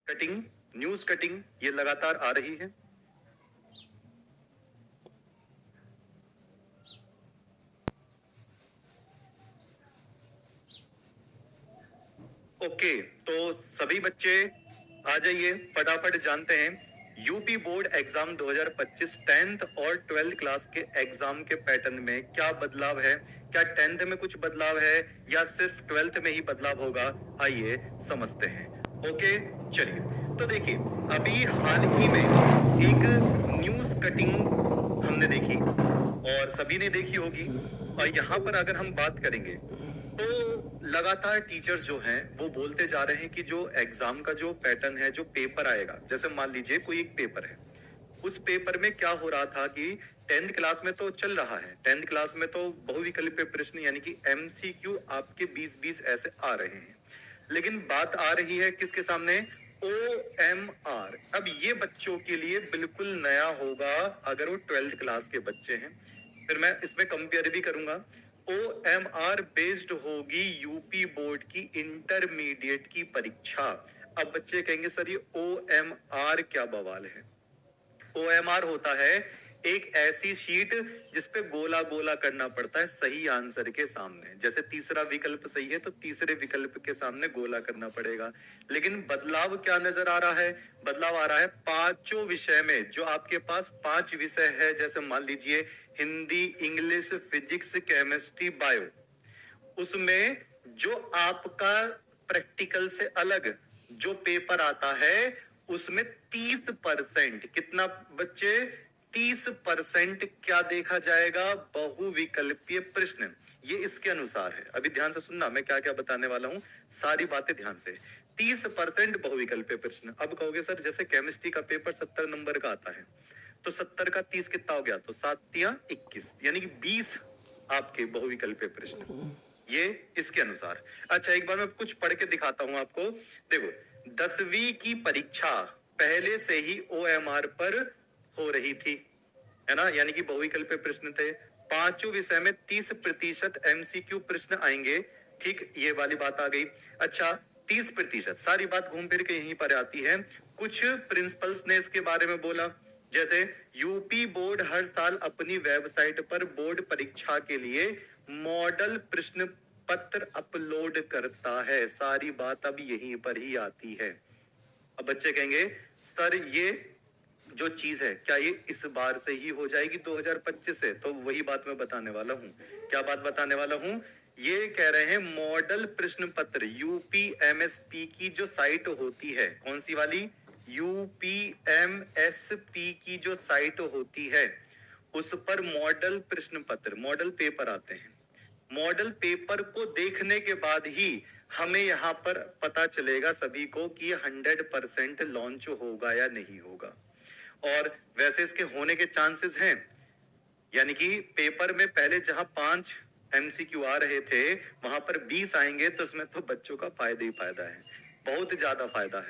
Cutting, news cutting ये लगातार आ रही है। ओके, तो सभी बच्चे आ जाइए, फटाफट जानते हैं यूपी बोर्ड एग्जाम 2025 10th और 12th क्लास के एग्जाम के पैटर्न में क्या बदलाव है। क्या 10th में कुछ बदलाव है या सिर्फ 12th में ही बदलाव होगा, आइए समझते हैं। ओके चलिए, तो देखिए अभी हाल ही में एक न्यूज कटिंग हमने देखी और सभी ने देखी होगी। और यहाँ पर अगर हम बात करेंगे तो लगातार टीचर्स जो हैं वो बोलते जा रहे हैं कि जो एग्जाम का जो पैटर्न है, जो पेपर आएगा, जैसे मान लीजिए कोई एक पेपर है, उस पेपर में क्या हो रहा था कि 10th क्लास में तो चल रहा है, 10th क्लास में तो बहुविकल्पीय प्रश्न यानी कि एमसीक्यू आपके 20-20 ऐसे आ रहे हैं। लेकिन बात आ रही है किसके सामने, OMR। अब ये बच्चों के लिए बिल्कुल नया होगा अगर वो 12th क्लास के बच्चे हैं। फिर मैं इसमें कंपेयर भी करूंगा। OMR बेस्ड होगी यूपी बोर्ड की इंटरमीडिएट की परीक्षा। अब बच्चे कहेंगे सर ये OMR क्या बवाल है। OMR होता है एक ऐसी शीट जिसपे गोला गोला करना पड़ता है सही आंसर के सामने। जैसे तीसरा विकल्प सही है तो तीसरे विकल्प के सामने गोला करना पड़ेगा। लेकिन बदलाव क्या नजर आ रहा है, बदलाव आ रहा है पांचों विषय में। जो आपके पास 5 विषय है, जैसे मान लीजिए Hindi, English, physics, chemistry, bio, उसमें जो आपका प्रैक्टिकल से अलग जो पेपर आता है उसमें 30%, कितना बच्चे, 30% क्या देखा जाएगा, बहुविकल्पीय प्रश्न। ये इसके अनुसार है। अभी ध्यान से सुनना मैं क्या क्या बताने वाला हूँ, सारी बातें ध्यान से। 30% बहुविकल्पीय प्रश्न। अब कहोगे सर जैसे केमिस्ट्री का पेपर 70 नंबर का आता है तो 70 का 30 कितना हो गया, तो 7 या 21 यानी कि 20 आपके बहुविकल्पीय प्रश्न, ये इसके अनुसार। अच्छा एक बार मैं कुछ पढ़ के दिखाता हूं आपको। देखो 10वीं की परीक्षा पहले से ही OMR पर हो रही थी, है ना, यानी कि बहुविकल्पीय प्रश्न थे। पांचों विषय में 30% MCQ प्रश्न आएंगे। ठीक, ये वाली बात आ गई। अच्छा 30%, सारी बात घूम फिर के यहीं पर आती है। कुछ प्रिंसिपल्स ने इसके बारे में बोला, जैसे यूपी बोर्ड हर साल अपनी वेबसाइट पर बोर्ड परीक्षा के लिए मॉडल प्रश्न पत्र अपलोड करता है। सारी बात अब यहीं पर ही आती है। अब बच्चे कहेंगे सर ये जो चीज है क्या ये इस बार से ही हो जाएगी 2025 से, तो वही बात मैं बताने वाला हूँ। क्या बात बताने वाला हूँ, ये कह रहे हैं मॉडल प्रश्न पत्र UPMSP की जो साइट होती है, कौन सी वाली, UPMSP की जो साइट होती है उस पर मॉडल प्रश्न पत्र, मॉडल पेपर आते हैं। मॉडल पेपर को देखने के बाद ही हमें यहाँ पर पता चलेगा सभी को कि 100% लॉन्च होगा या नहीं होगा। और वैसे इसके होने के चांसेस हैं, यानी कि पेपर में पहले जहां 5 MCQ आ रहे थे वहां पर 20 आएंगे, तो उसमें तो बच्चों का फायदा ही फायदा है, बहुत ज्यादा फायदा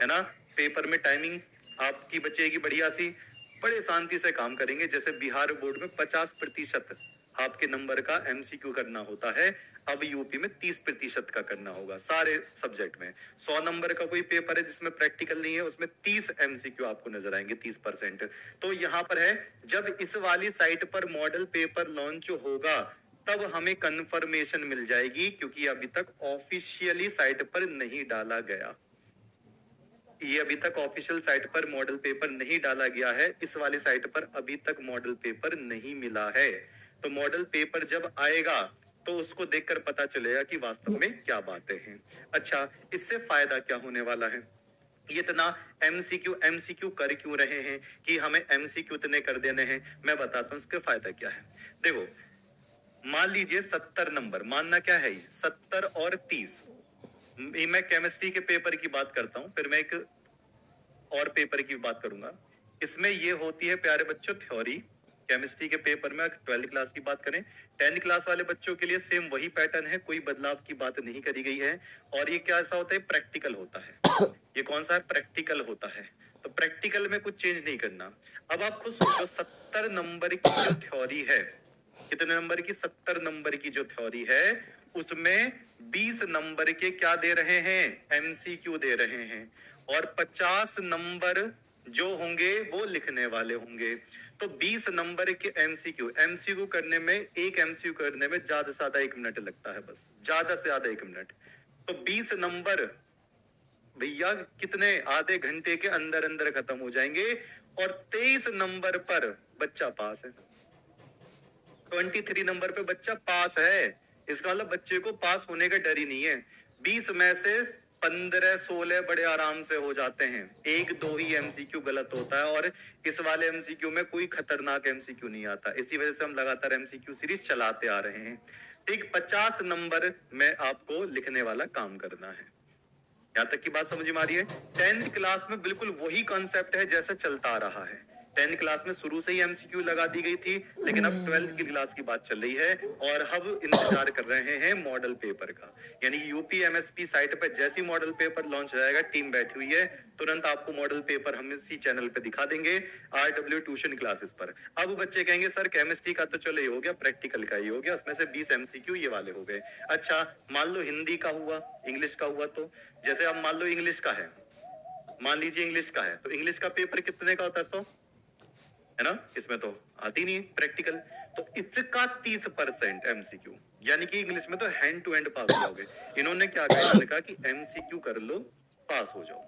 है ना। पेपर में टाइमिंग आपकी बचेगी बढ़िया सी, बड़े शांति से काम करेंगे। जैसे बिहार बोर्ड में 50% आपके नंबर का MCQ करना होता है, अब यूपी में 30% का करना होगा सारे सब्जेक्ट में। 100 नंबर का कोई पेपर है जिसमें प्रैक्टिकल नहीं है, उसमें 30 MCQ आपको नजर आएंगे, 30%। तो यहाँ पर है जब इस वाली साइट पर मॉडल पेपर लॉन्च होगा तब हमें कंफर्मेशन मिल जाएगी, क्योंकि अभी तक ऑफिशियली साइट पर नहीं डाला गया। ये अभी तक ऑफिशियल साइट पर मॉडल पेपर नहीं डाला गया है, इस वाली साइट पर अभी तक मॉडल पेपर नहीं मिला है। तो मॉडल पेपर जब आएगा तो उसको देखकर पता चलेगा कि वास्तव में क्या बातें हैं। अच्छा इससे फायदा क्या होने वाला है, ये इतना MCQ कर क्यों रहे हैं कि हमें MCQ इतने कर देने हैं, मैं बताता हूँ इसका फायदा क्या है। देखो मान लीजिए 70 नंबर, मानना क्या है, 70 और 30। मैं केमिस्ट्री के पेपर की बात करता हूँ, फिर मैं एक और पेपर की बात करूंगा। इसमें ये होती है प्यारे बच्चों थ्योरी, केमिस्ट्री के पेपर में 12th क्लास की बात करें, 10th क्लास वाले बच्चों के लिए सेम वही पैटर्न है, कोई बदलाव की बात नहीं करी गई है। और ये क्या ऐसा होता है, प्रैक्टिकल होता है। ये कौन सा है, प्रैक्टिकल होता है। तो प्रैक्टिकल में कुछ चेंज नहीं करना। अब आप खुद सोचो 70 नंबर की जो थ्योरी है, कितने नंबर की, 70 नंबर की जो थ्योरी है उसमें 20 नंबर के क्या दे रहे हैं, MCQ दे रहे हैं। और 50 नंबर जो होंगे वो लिखने वाले होंगे। तो 20 नंबर के एमसीक्यू करने में, एक एमसीक्यू करने में ज्यादा से ज्यादा 1 मिनट लगता है, बस ज्यादा से ज्यादा 1 मिनट। तो 20 नंबर भैया कितने, आधे घंटे के अंदर अंदर खत्म हो जाएंगे। और 23 नंबर पर बच्चा पास है, 23 नंबर पे बच्चा पास है। इसका मतलब बच्चे को पास होने का डर ही नहीं है। 20 में से 15-16 बड़े आराम से हो जाते हैं, एक दो ही एमसीक्यू गलत होता है, और इस वाले एमसीक्यू में कोई खतरनाक एमसीक्यू नहीं आता। इसी वजह से हम लगातार एमसीक्यू सीरीज चलाते आ रहे हैं। ठीक, 50 नंबर में आपको लिखने वाला काम करना है। यहाँ तक की बात समझ में आ रही है? 10th क्लास में बिल्कुल वही कॉन्सेप्ट है जैसा चलता आ रहा है। 10th क्लास में शुरू से ही एमसीक्यू लगा दी गई थी, लेकिन अब 12th की क्लास की बात चल रही है और अब इंतजार कर रहे हैं मॉडल पेपर का। यानी यूपी एमएसपी साइट पर जैसी मॉडल पेपर लॉन्च हो जाएगा, टीम बैठी हुई है, तुरंत आपको मॉडल पेपर हम इसी चैनल पे दिखा देंगे, आरडब्ल्यू ट्यूशन क्लासेस पर। अब बच्चे कहेंगे सर केमिस्ट्री का तो चलो ये हो गया, प्रैक्टिकल का ये हो गया, उसमें से 20 एमसीक्यू ये वाले हो गए। अच्छा, मान लो हिंदी का हुआ, इंग्लिश का हुआ, तो जैसे अब मान लो इंग्लिश का है, मान लीजिए इंग्लिश का है, तो इंग्लिश का पेपर कितने का होता है? 100 है ना, इसमें तो आती नहीं प्रैक्टिकल। तो इसका 30% एमसीक्यू, यानी कि इंग्लिश में तो हैंड टू हैंड पास हो जाओगे। इन्होंने क्या कहा, इन्होंने कहा कि एमसीक्यू कर लो, पास हो जाओ,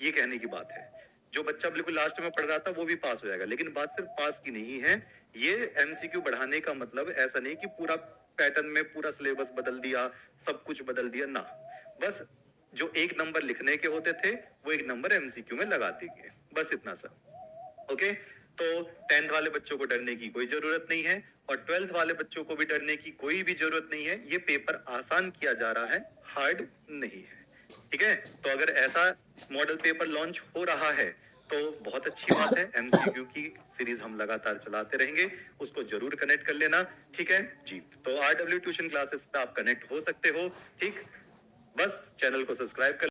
ये कहने की बात है। जो बच्चा बिल्कुल लास्ट में पढ़ रहा था वो भी पास हो जाएगा, लेकिन बात सिर्फ पास की नहीं है। ये एमसीक्यू बढ़ाने का मतलब ऐसा नहीं कि पूरा पैटर्न में पूरा सिलेबस बदल दिया, सब कुछ बदल दिया ना, बस जो 1 नंबर लिखने के होते थे वो 1 नंबर एमसीक्यू में लगा दिए, बस इतना सा। ओके, तो 10th वाले बच्चों को डरने की कोई जरूरत नहीं है, और 12th वाले बच्चों को भी डरने की कोई भी जरूरत नहीं है। ये पेपर आसान किया जा रहा है, हार्ड नहीं है। ठीक है, तो अगर ऐसा मॉडल पेपर लॉन्च हो रहा है तो बहुत अच्छी बात है। एमसीक्यू की सीरीज हम लगातार चलाते रहेंगे, उसको जरूर कनेक्ट कर लेना। ठीक है जी, तो आरडब्ल्यू ट्यूशन क्लासेस पे आप कनेक्ट हो सकते हो। ठीक, बस चैनल को सब्सक्राइब कर